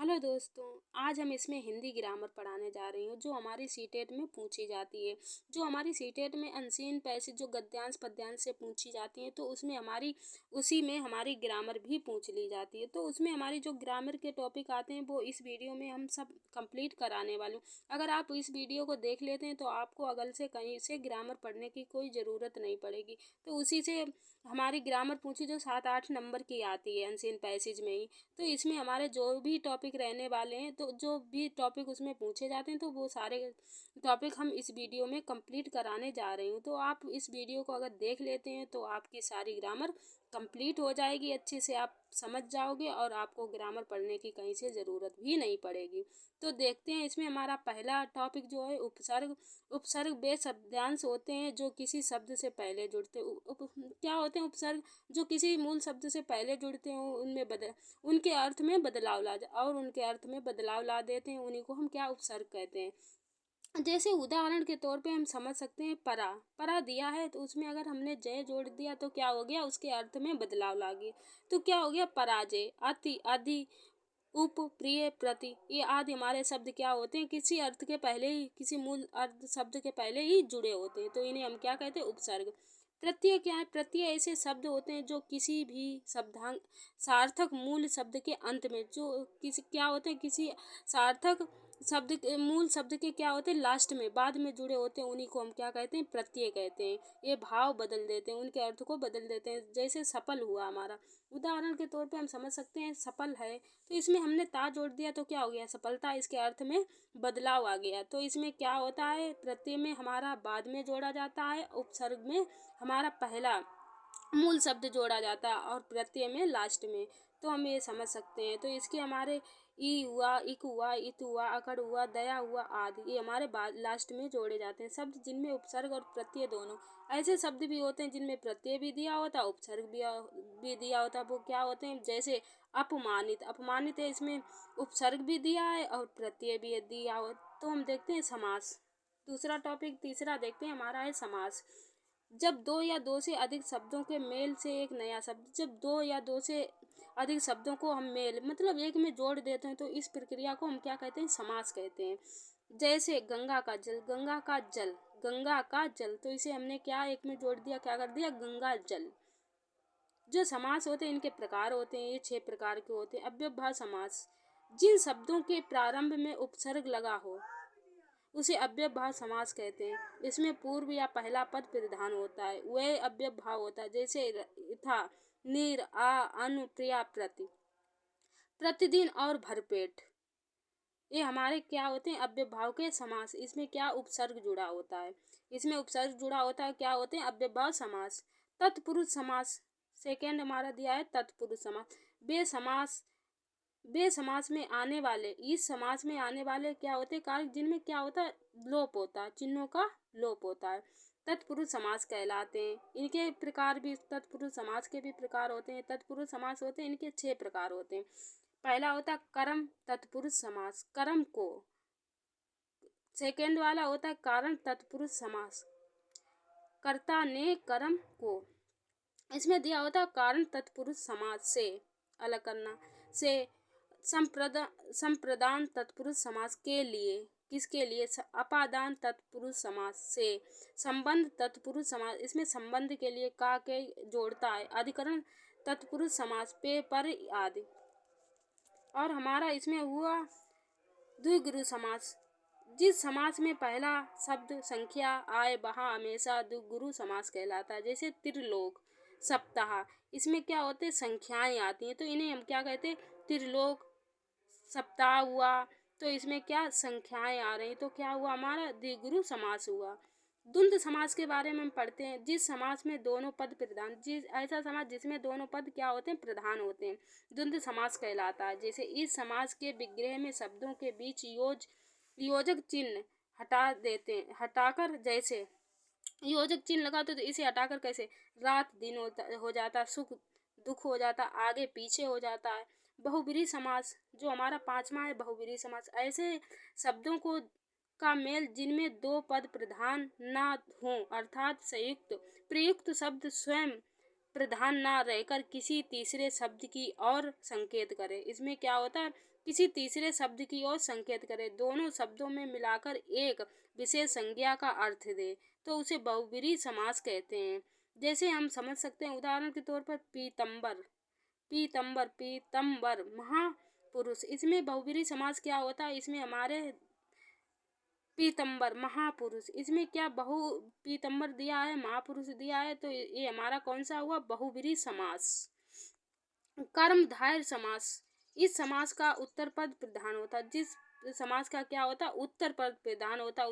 Hello दोस्तों, आज हम इसमें हिंदी ग्रामर पढ़ाने जा रही हूँ जो हमारी सीटेट में पूछी जाती है। जो हमारी सीटेट में अनसीन पैसेज जो गद्यांश पद्यांश से पूछी जाती हैं तो उसमें उसी में हमारी ग्रामर भी पूछ ली जाती है। तो उसमें हमारी जो ग्रामर के टॉपिक आते हैं वो इस वीडियो में हम सब कंप्लीट कराने वाले हूँ। अगर आप इस वीडियो को देख लेते हैं तो आपको अगल से कहीं से ग्रामर पढ़ने की कोई ज़रूरत नहीं पड़ेगी। तो उसी से हमारी ग्रामर पूछी जो 7-8 नंबर की आती है अनसीन पैसेज में ही। तो इसमें हमारे जो भी टॉपिक रहने वाले हैं तो जो भी टॉपिक उसमें पूछे जाते हैं तो वो सारे टॉपिक हम इस वीडियो में कंप्लीट कराने जा रही हूँ। तो आप इस वीडियो को अगर देख लेते हैं तो आपकी सारी ग्रामर कंप्लीट हो जाएगी, अच्छे से आप समझ जाओगे और आपको ग्रामर पढ़ने की कहीं से ज़रूरत भी नहीं पड़ेगी। तो देखते हैं इसमें हमारा पहला टॉपिक जो है उपसर्ग। उपसर्ग वे शब्दांश होते हैं जो किसी शब्द से पहले जुड़ते क्या होते हैं उपसर्ग? जो किसी मूल शब्द से पहले जुड़ते हैं उनके अर्थ में बदलाव ला देते हैं, उन्हीं को हम क्या उपसर्ग कहते हैं। जैसे उदाहरण के तौर पे हम समझ सकते हैं परा दिया है तो उसमें अगर हमने जय जोड़ दिया तो क्या हो गया, उसके अर्थ में बदलाव ला गया। तो क्या हो गया, पराजय, अति, अधि, उप, प्रिय, प्रति। ये आदि हमारे शब्द क्या होते हैं, किसी अर्थ के पहले ही, किसी मूल अर्थ शब्द के पहले ही जुड़े होते हैं, तो इन्हें हम क्या कहते हैं, उपसर्ग। प्रत्यय क्या है? प्रत्यय ऐसे शब्द होते हैं जो किसी भी शब्दांग सार्थक मूल शब्द के अंत में जो किसी क्या होते हैं, किसी सार्थक शब्द के मूल शब्द के क्या होते हैं, लास्ट में बाद में जुड़े होते हैं, उन्हीं को हम क्या कहते हैं, प्रत्यय कहते हैं। ये भाव बदल देते हैं, उनके अर्थ को बदल देते हैं। जैसे सफल हुआ हमारा, उदाहरण के तौर पे हम समझ सकते हैं सफल है तो इसमें हमने ता जोड़ दिया तो क्या हो गया, सफलता, इसके अर्थ में बदलाव आ गया। तो इसमें क्या होता है, प्रत्यय में हमारा बाद में जोड़ा जाता है, उपसर्ग में हमारा पहला मूल शब्द जोड़ा जाता है और प्रत्यय में लास्ट में। तो हम ये समझ सकते हैं। तो इसके हमारे ई हुआ, इक हुआ, इत हुआ, अकड़ हुआ, दया हुआ आदि, ये हमारे बाद लास्ट में जोड़े जाते हैं। शब्द जिनमें उपसर्ग और प्रत्यय दोनों, ऐसे शब्द भी होते हैं जिनमें प्रत्यय भी दिया होता है, उपसर्ग भी दिया होता है। वो क्या होते हैं, जैसे अपमानित, अपमानित है, इसमें उपसर्ग भी दिया है और प्रत्यय भी दिया हो। तो हम देखते हैं समास। दूसरा टॉपिक तीसरा देखते हैं हमारा है समास। जब दो या दो से अधिक शब्दों के मेल से एक नया शब्द, जब दो या दो से अधिक शब्दों को हम मेल मतलब एक में जोड़ देते हैं तो इस प्रक्रिया को हम क्या कहते हैं, समास कहते हैं। जैसे गंगा का जल, गंगा का जल, गंगा का जल, तो इसे हमने क्या एक में जोड़ दिया, क्या कर दिया, गंगा जल। जो समास होते हैं इनके प्रकार होते हैं, ये 6 प्रकार के होते हैं। अव्ययभाव समास, जिन शब्दों के प्रारंभ में उपसर्ग लगा हो उसे अव्ययभाव समास कहते हैं। इसमें पूर्व या पहला पद प्रधान होता है, वह अव्ययभाव होता है। जैसे था, नीर, आ, अनु, प्रिया, प्रति, प्रतिदिन और भरपेट, ये हमारे क्या होते हैं, अव्ययभाव के समास। इसमें क्या उपसर्ग जुड़ा होता है, इसमें उपसर्ग जुड़ा होता है, क्या होते हैं, अव्ययभाव समास। तत्पुरुष समास सेकेंड हमारा दिया है, तत्पुरुष समास। वे समास में आने वाले, इस समास में आने वाले क्या होते हैं, कार्य जिनमें क्या होता है, लोप होता है, चिन्हों का लोप होता है, तत्पुरुष समास कहलाते हैं। इनके प्रकार भी, तत्पुरुष समास के भी प्रकार होते हैं। तत्पुरुष समास होते हैं, इनके 6 प्रकार होते हैं। पहला होता है कर्म तत्पुरुष समास, कर्म को। सेकेंड वाला होता है कारण तत्पुरुष समास, कर्ता ने कर्म को। इसमें दिया होता है कारण तत्पुरुष समास से अलग करना, से संप्रदान तत्पुरुष समास के लिए, किसके लिए, अपादान तत्पुरुष समास से। संबंध तत्पुरुष समास, इसमें संबंध के लिए का के जोड़ता है। अधिकरण तत्पुरुष समास पे पर आदि। और हमारा इसमें हुआ द्विगुरु समास, जिस समास में पहला शब्द संख्या आए वहाँ हमेशा द्विगुरु समास कहलाता है। जैसे त्रिलोक, सप्ताह, इसमें क्या होते हैं, संख्याएं आती हैं तो इन्हें हम क्या कहते हैं, त्रिलोक। सप्ताह हुआ तो इसमें क्या संख्याएं आ रही, तो क्या हुआ, हमारा द्विगुरु समास हुआ। द्वंद्व समास के बारे में हम पढ़ते हैं, जिस समास में दोनों पद प्रधान, ऐसा समास जिसमें दोनों पद क्या होते हैं, प्रधान होते हैं, द्वंद्व समास कहलाता है। जैसे इस समास के विग्रह में शब्दों के बीच योजक चिन्ह हटा देते हैं, हटाकर, जैसे योजक चिन्ह लगाते तो इसे हटाकर कैसे, रात दिन हो जाता, सुख दुख हो जाता, आगे पीछे हो जाता है। बहुब्रीहि समास जो हमारा 5वां है, बहुब्रीहि समास, ऐसे शब्दों को का मेल जिनमें 2 पद प्रधान ना हो, अर्थात संयुक्त प्रयुक्त शब्द स्वयं प्रधान ना रहकर किसी तीसरे शब्द की ओर संकेत करे। इसमें क्या होता है किसी तीसरे शब्द की ओर संकेत करे, दोनों शब्दों में मिलाकर एक विशेष संज्ञा का अर्थ दे, तो उसे बहुब्रीहि समास कहते हैं। जैसे हम समझ सकते हैं, उदाहरण के तौर पर पीतम्बर, पीतम्बर, पीतम्बर महापुरुष। इसमें बहुब्रीहि समास क्या होता है? इसमें हमारे पीतम्बर महापुरुष, इसमें क्या बहु पीतम्बर दिया है, महापुरुष दिया है, तो ये हमारा कौन सा हुआ? बहुब्रीहि समास। कर्मधारय समास, इस समास का उत्तर पद प्रधान होता है। जिस समास का क्या होता है? उत्तर पद प्रधान होता है,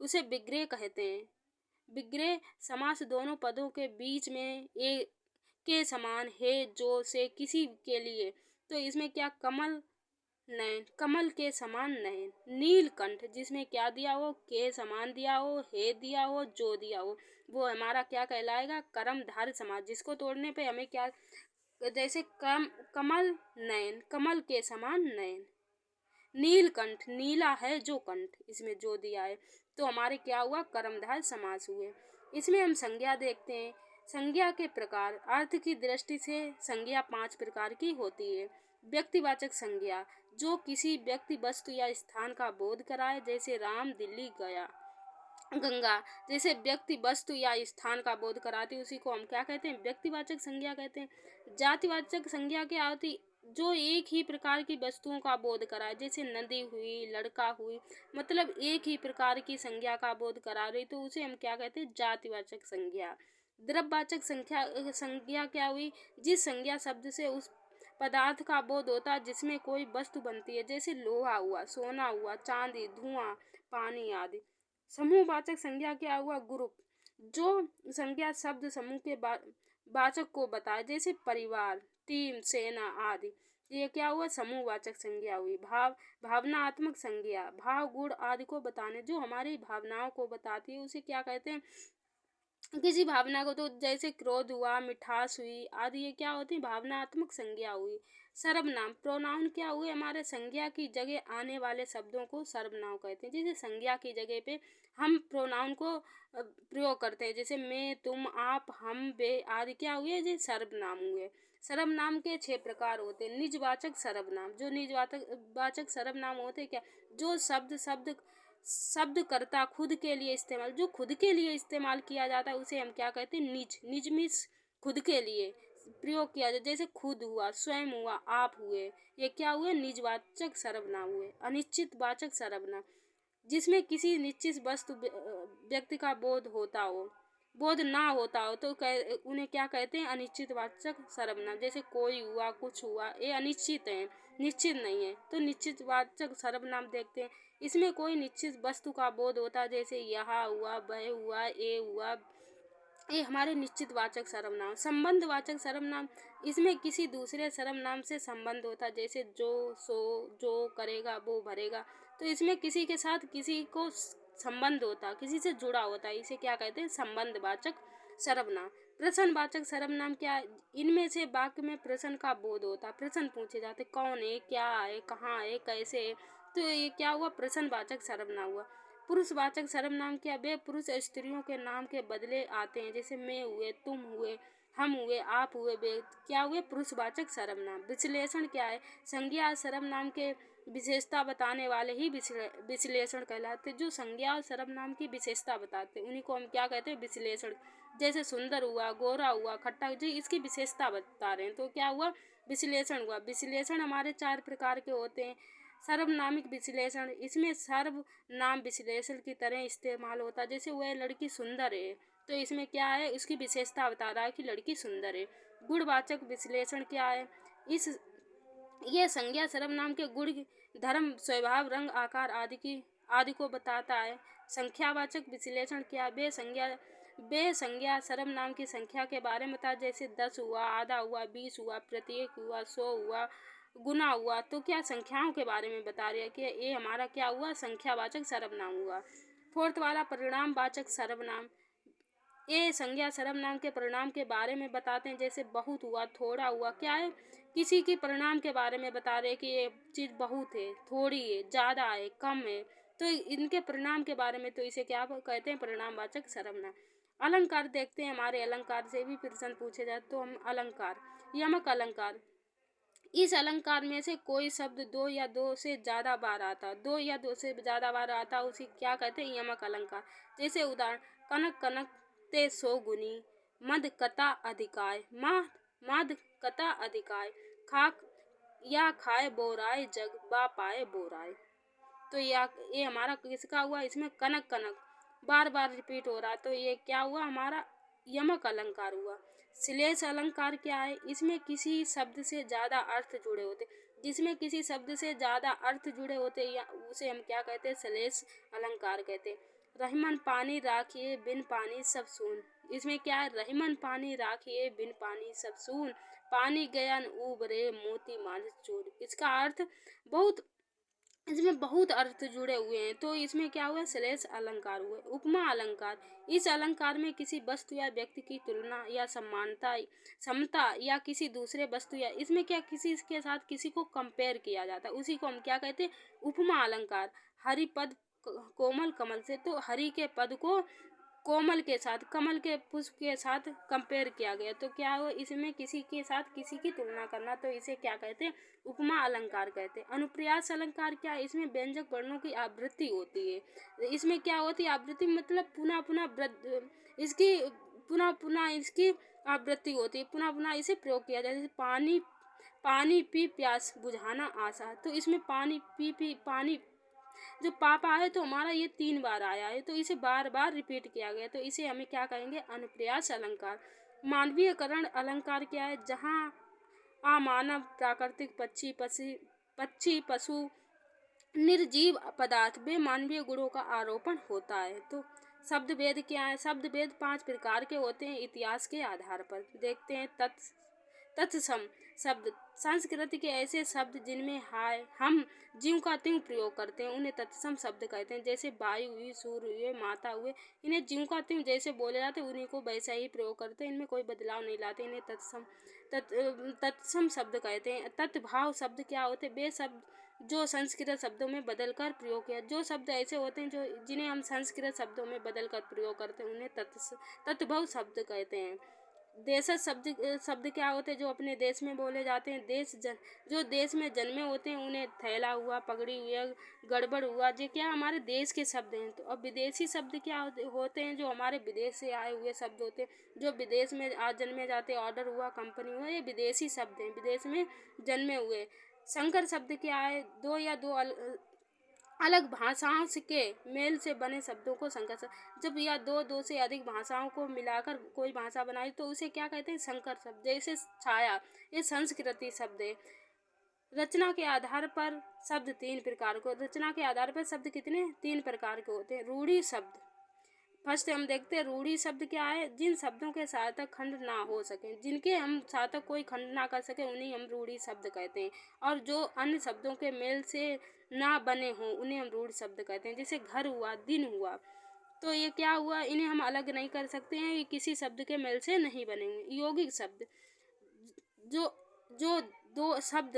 उसे विग्रह कहते हैं। विग्रह समास दोनों पदों के बीच में ए के समान है, जो से किसी के लिए, तो इसमें क्या? कमल नयन, कमल के समान नयन। नीलकंठ, जिसमें क्या दिया हो? के समान दिया हो, हे दिया हो, जो दिया हो, वो हमारा क्या कहलाएगा? कर्मधारय समास। जिसको तोड़ने पे हमें क्या, जैसे कमल नयन, कमल के समान नयन। नीलकंठ, नीला है जो कंठ, इसमें जो दिया है, तो हमारे क्या हुआ? कर्मधारय समास हुए। इसमें हम संज्ञा देखते हैं। संज्ञा के प्रकार, अर्थ की दृष्टि से संज्ञा 5 प्रकार की होती है। व्यक्तिवाचक संज्ञा, जो किसी व्यक्ति, वस्तु या स्थान का बोध कराए, जैसे राम दिल्ली गया। गंगा, जैसे व्यक्ति, वस्तु या स्थान का बोध कराती, उसी को हम क्या कहते हैं? व्यक्तिवाचक संज्ञा कहते हैं। जातिवाचक संज्ञा क्या होती? जो एक ही प्रकार की वस्तुओं का बोध कराए, जैसे नदी हुई, लड़का हुई, मतलब एक ही प्रकार की संज्ञा का बोध करा रही, तो उसे हम क्या कहते हैं? जातिवाचक संज्ञा। द्रव्यवाचक संज्ञा क्या हुई? जिस संज्ञा शब्द से उस पदार्थ का बोध होता है जिसमें कोई वस्तु बनती है, जैसे लोहा हुआ, सोना हुआ, चांदी, धुआं, पानी आदि। समूहवाचक संज्ञा क्या हुआ? ग्रुप, जो संज्ञा शब्द समूह के वाचक को बताए, जैसे परिवार, टीम, सेना आदि। ये क्या हुआ? समूहवाचक संज्ञा हुई। भावनात्मक संज्ञा, भाव, गुण आदि को बताने, जो हमारी भावनाओं को बताती है, उसे क्या कहते हैं? किसी भावना को, तो जैसे क्रोध हुआ, मिठास हुई आदि, ये क्या होती है? भावनात्मक संज्ञा हुई। सर्वनाम, प्रोनाउन क्या हुए? हमारे संज्ञा की जगह आने वाले शब्दों को सर्वनाम कहते हैं। जैसे संज्ञा की जगह पे हम प्रोनाउन को प्रयोग करते हैं, जैसे मैं, तुम, आप, हम, वे आदि, क्या हुए? ये सर्वनाम हुए। सर्वनाम के 6 प्रकार होते हैं। निजवाचक सर्वनाम, जो निजवाचक सर्वनाम होते हैं, क्या? जो शब्दकर्ता खुद के लिए इस्तेमाल, जो खुद के लिए इस्तेमाल किया जाता है, उसे हम क्या कहते हैं? निज। निज मीन्स खुद के लिए प्रयोग किया जाए, जैसे खुद हुआ, स्वयं हुआ, आप हुए, ये क्या हुए? निजवाचक सर्वनाम हुए। अनिश्चितवाचक सर्वनाम, जिसमें किसी निश्चित वस्तु व्यक्ति का बोध ना होता हो, तो उन्हें क्या कहते हैं? अनिश्चितवाचक सर्वनाम। जैसे कोई हुआ, कुछ हुआ, ये अनिश्चित है, निश्चित नहीं है, तो निश्चितवाचक सर्वनाम देखते हैं। इसमें कोई निश्चित वस्तु का बोध होता है, जैसे यह हुआ, वह हुआ, ये हुआ, ये हमारे निश्चितवाचक सर्वनाम। संबंधवाचक सर्वनाम, इसमें किसी दूसरे सर्वनाम से संबंध होता है, जैसे जो, सो, जो करेगा, वो भरेगा, तो इसमें किसी के साथ किसी को संबंध होता है, किसी से जुड़ा होता है, इसे क्या कहते हैं? संबंधवाचक सर्वनाम। प्रश्नवाचक सर्वनाम क्या है? इनमें से वाक्य में प्रश्न का बोध होता है, प्रश्न पूछे जाते, कौन है, क्या है, कहाँ है, कैसे है, तो ये क्या हुआ? प्रश्नवाचक सर्वनाम हुआ। पुरुषवाचक सर्वनाम क्या? वे पुरुष और स्त्रियों के नाम के बदले आते हैं, जैसे मैं हुए, तुम हुए, हम हुए, आप हुए, वे क्या हुए? पुरुषवाचक सर्वनाम। विश्लेषण क्या है? संज्ञा और सर्वनाम के विशेषता बताने वाले ही विश्लेषण कहलाते। जो संज्ञा और सर्वनाम की विशेषता बताते हैं, उन्हीं को हम क्या कहते हैं? विश्लेषण। जैसे सुंदर हुआ, गोरा हुआ, खट्टा, जी इसकी विशेषता बता रहे हैं, तो क्या हुआ? विश्लेषण हुआ। विश्लेषण हमारे 4 प्रकार के होते हैं। सर्वनामिक विश्लेषण, इसमें सर्वनाम विश्लेषण की तरह इस्तेमाल होता है, जैसे वह लड़की सुंदर है, तो इसमें क्या है? उसकी विशेषता बता रहा है कि लड़की सुंदर है। गुणवाचक विश्लेषण क्या है? यह संज्ञा सर्वनाम के गुण, धर्म, स्वभाव, रंग, आकार आदि को बताता है। संख्यावाचक विश्लेषण क्या? वे संज्ञा सर्वनाम की संख्या के बारे में बता, जैसे 10 हुआ, आधा हुआ, 20 हुआ, प्रत्येक हुआ, 100 हुआ, गुना हुआ, तो क्या संख्याओं के बारे में बता रही है कि ये हमारा क्या हुआ? संख्यावाचक सर्वनाम हुआ। फोर्थ वाला परिणामवाचक सर्वनाम, ये संज्ञा सर्वनाम के परिणाम के बारे में बताते हैं, जैसे बहुत हुआ, थोड़ा हुआ, क्या है? किसी के परिणाम के बारे में बता रहे हैं कि ये चीज़ बहुत है, थोड़ी है, ज़्यादा है, कम है, तो इनके परिणाम के बारे में, तो इसे क्या कहते हैं? परिणामवाचक सर्वनाम। अलंकार देखते हैं, हमारे अलंकार से भी प्रश्न पूछे जाते, तो हम अलंकार, यमक अलंकार, इस अलंकार में से कोई शब्द दो या दो से ज्यादा बार आता, दो या दो से ज्यादा बार आता, उसे क्या कहते हैं? यमक अलंकार। जैसे उदाहरण, कनक कनक ते सो गुनी, मद कता अधिकाय, माद कता अधिकाय, खाक या खाए बोराय जग बा पाए बोराय। तो ये हमारा किसका हुआ? इसमें कनक कनक बार बार रिपीट हो रहा, तो ये क्या हुआ? हमारा यमक अलंकार हुआ। श्लेष अलंकार क्या है? इसमें किसी शब्द से ज्यादा अर्थ जुड़े होते, जिसमें किसी शब्द से ज्यादा अर्थ जुड़े होते या उसे हम क्या कहते हैं? श्लेष अलंकार कहते हैं। रहीमन पानी राखिए बिन पानी सब सून, इसमें क्या है? रहीमन पानी राखिए बिन पानी सब सून, पानी गयन उबरे मोती मानिस चूर। इसका अर्थ बहुत, इसमें बहुत अर्थ जुड़े हुए हैं, तो इसमें क्या हुआ? श्लेष अलंकार हुए। उपमा अलंकार, इस अलंकार में किसी वस्तु या व्यक्ति की तुलना या समानता समता या किसी दूसरे वस्तु या इसमें क्या किसी के साथ किसी को कंपेयर किया जाता है, उसी को हम क्या कहते हैं? उपमा अलंकार। हरि पद कोमल कमल से, तो हरि के पद को कोमल के साथ, कमल के पुष्प के साथ कंपेयर किया गया, तो क्या हो? इसमें किसी के साथ किसी की तुलना करना, तो इसे क्या कहते हैं? उपमा अलंकार कहते हैं। अनुप्रास अलंकार क्या है? इसमें व्यंजक वर्णों की आवृत्ति होती है। इसमें क्या होती है? आवृत्ति मतलब पुनः पुनः इसकी पुनः पुनः इसकी आवृत्ति होती है, पुनः पुनः इसे प्रयोग किया जाता है। जैसे पानी पानी पी प्यास बुझाना आशा, तो इसमें पानी पी पानी जो पापा है तो हमारा ये 3 बार आया है, तो इसे बार बार रिपीट किया गया, तो इसे हमें क्या कहेंगे? अनुप्रास अलंकार। मानवीयकरण अलंकार क्या है? जहाँ अमानव प्राकृतिक पक्षी पशु निर्जीव पदार्थ वे मानवीय गुणों का आरोपण होता है। तो शब्द भेद क्या है? शब्द भेद 5 प्रकार के होते हैं इतिहास के आधार पर। देखते हैं तत्सम शब्द, संस्कृत के ऐसे शब्द जिनमें हाय हम ज्यों का त्यों प्रयोग करते हैं उन्हें तत्सम शब्द कहते हैं। जैसे वायु हुई, सूर्य हुए, माता हुए, इन्हें ज्यों का त्यों जैसे बोले जाते हैं उन्हीं को वैसा ही प्रयोग करते हैं, इनमें कोई बदलाव नहीं लाते, इन्हें तत्सम शब्द कहते हैं। तत्भाव शब्द क्या होते हैं? वे शब्द जो संस्कृत शब्दों में बदलकर प्रयोग किया, जो शब्द ऐसे होते हैं जो जिन्हें हम संस्कृत शब्दों में बदलकर प्रयोग करते हैं उन्हें तत्भव शब्द कहते हैं। देशज शब्द क्या होते हैं? जो अपने देश में बोले जाते हैं। जो देश में जन्मे होते हैं उन्हें थैला हुआ, पगड़ी हुआ, गड़बड़ हुआ, ये क्या हमारे देश के शब्द हैं। तो अब विदेशी शब्द क्या होते हैं? जो हमारे विदेश से आए हुए शब्द होते हैं, जो विदेश में आज जन्मे जाते हैं, ऑर्डर हुआ, कंपनी हुआ, ये विदेशी शब्द हैं, विदेश में जन्मे हुए। संकर शब्द क्या है? दो या दो अलग भाषाओं के मेल से बने शब्दों को संकर शब्द। जब या दो से अधिक भाषाओं को मिलाकर कोई भाषा बनाई तो उसे क्या कहते हैं? संकर शब्द। जैसे छाया, ये संस्कृति शब्द है। रचना के आधार पर शब्द 3 प्रकार को, रचना के आधार पर शब्द कितने? 3 प्रकार के होते हैं। रूढ़ी शब्द, फर्स्ट हम देखते हैं रूढ़ी शब्द क्या है? जिन शब्दों के सार्थक खंड ना हो सके, जिनके हम सार्थक कोई खंड ना कर सके उन्हें हम रूढ़ी शब्द कहते हैं। और जो अन्य शब्दों के मेल से ना बने हों उन्हें हम रूढ़ शब्द कहते हैं। जैसे घर हुआ, दिन हुआ, तो ये क्या हुआ? इन्हें हम अलग नहीं कर सकते हैं, ये किसी शब्द के मेल से नहीं बने हुए। यौगिक शब्द, जो जो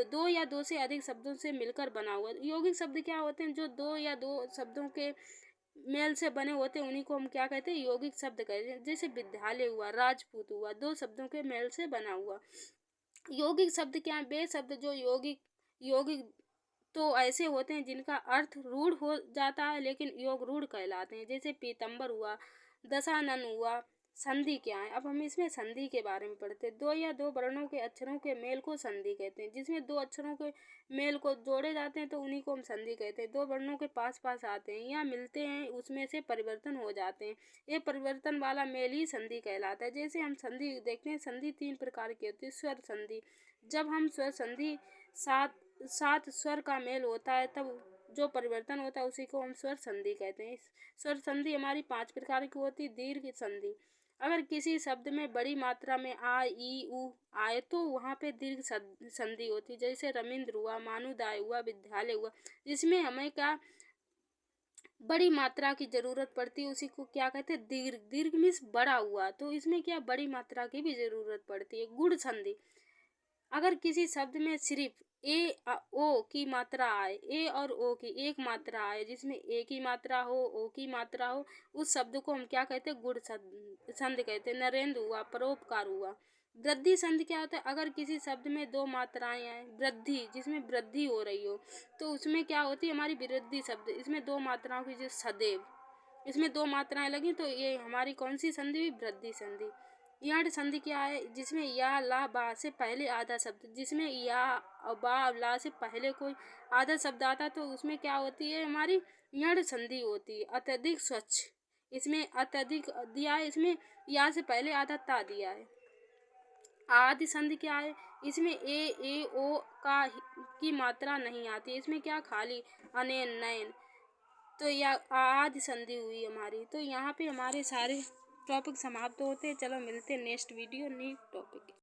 दो या दो से अधिक शब्दों से मिलकर बना हुआ। यौगिक शब्द क्या होते हैं? जो दो या दो शब्दों के मेल से बने होते हैं उन्हीं को हम क्या कहते हैं? यौगिक शब्द कहते हैं। जैसे विद्यालय हुआ, राजपूत हुआ, 2 शब्दों के मेल से बना हुआ। यौगिक शब्द क्या है? वे शब्द जो यौगिक तो ऐसे होते हैं जिनका अर्थ रूढ़ हो जाता है लेकिन योग रूढ़ कहलाते हैं। जैसे पीतम्बर हुआ, दशानन हुआ। संधि क्या है? अब हम इसमें संधि के बारे में पढ़ते हैं। 2 या 2 वर्णों के अक्षरों के मेल को संधि कहते हैं। जिसमें 2 अक्षरों के मेल को जोड़े जाते हैं तो उन्हीं को हम संधि कहते हैं। 2 वर्णों के पास पास आते हैं या मिलते हैं, उसमें से परिवर्तन हो जाते हैं, ये परिवर्तन वाला मेल ही संधि कहलाता है। जैसे हम संधि देखते हैं, संधि 3 प्रकार की होती है। स्वर संधि, जब हम स्वर संधि सात स्वर का मेल होता है तब जो परिवर्तन होता है उसी को हम स्वर संधि कहते हैं। स्वर संधि हमारी 5 प्रकार की होती है। दीर्घ संधि, अगर किसी शब्द में बड़ी मात्रा में आ, ई, उ आए तो वहाँ पे दीर्घ संधि होती है। जैसे रविंद्र हुआ, मानुदाय हुआ, विद्यालय हुआ, जिसमें हमें क्या बड़ी मात्रा की जरूरत पड़ती है, उसी को क्या कहते हैं? दीर्घ। दीर्घ मीन्स बड़ा हुआ, तो इसमें क्या बड़ी मात्रा की भी जरूरत पड़ती है। गुण संधि, अगर किसी शब्द में सिर्फ ओ की मात्रा आए, ए और ओ की एक मात्रा आए, जिसमें ए की मात्रा हो, ओ की मात्रा हो, उस शब्द को हम क्या कहते हैं? गुण संधि कहते हैं। नरेंद्र हुआ, परोपकार हुआ, वृद्धि संधि क्या होता है? अगर किसी शब्द में दो मात्राएं आए, वृद्धि जिसमें वृद्धि हो रही हो, तो उसमें क्या होती है हमारी वृद्धि शब्द। इसमें दो मात्राओं की, जो सदैव, इसमें दो मात्राएं लगी तो ये हमारी कौन सी संधि हुई? वृद्धि संधि। यण संधि क्या है? जिसमें या ला बा से पहले आधा शब्द, जिसमें या बा ला से पहले कोई आधा शब्द आता है तो उसमें क्या होती है हमारी? यण संधि होती है। अत्यधिक स्वच्छ, इसमें अत्यधिक दिया है, इसमें या से पहले आधा ता दिया है। आदि संधि क्या है? इसमें ए ओ की मात्रा नहीं आती, इसमें क्या खाली अनयन नयन, तो यह आदि संधि हुई हमारी। तो यहाँ पे हमारे सारे टॉपिक समाप्त होते हैं। चलो मिलते हैं नेक्स्ट वीडियो न्यू टॉपिक।